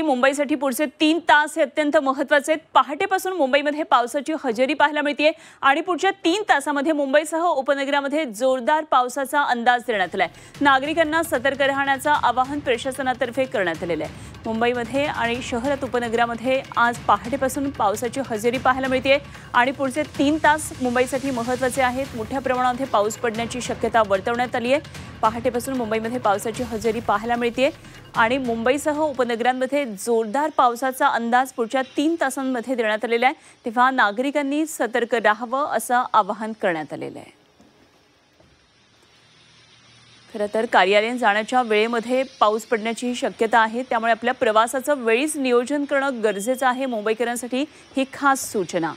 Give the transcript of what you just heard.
मुंबईसाठी पुढचे 3 तास हे अत्यंत महत्त्वाचे आहेत। पहाटेपासून मुंबईमध्ये पावसाची हजेरी पाहायला मिळते आणि पुढच्या 3 तासांमध्ये मुंबईसह उपनगरामध्ये जोरदार पावसाचा अंदाज देण्यात आलाय। नागरिकांना सतर्क राहण्याचं आवाहन प्रशासनातर्फे करण्यात आलेलं आहे। मुंबईमध्ये आणि शहरात उपनगरामध्ये आज पहाटेपासून पावसाची हजेरी पाहायला मिळते आणि पुढचे 3 तास मुंबईसाठी महत्त्वाचे आहेत। मोठ्या प्रमाणात पाऊस पडण्याची शक्यता वर्तवण्यात आली आहे। पहाटेपासून मुंबईमध्ये पावसाची हजेरी पाहायला मिळते आणि मुंबईसह उपनगरांमध्ये जोरदार पावसाचा अंदाज पुढच्या 3 तासांमध्ये देण्यात आलेला आहे। तेव्हा नागरिकांनी सतर्क राहावं असं आवाहन करण्यात आलेलं आहे। खरं तर कार्यालयात जाण्याच्या वेळेमध्ये पाऊस पडण्याची शक्यता आहे, त्यामुळे आपल्या प्रवासाचं वेळीच नियोजन करणं गरजेचं आहे। मुंबईकरांसाठी ही खास सूचना।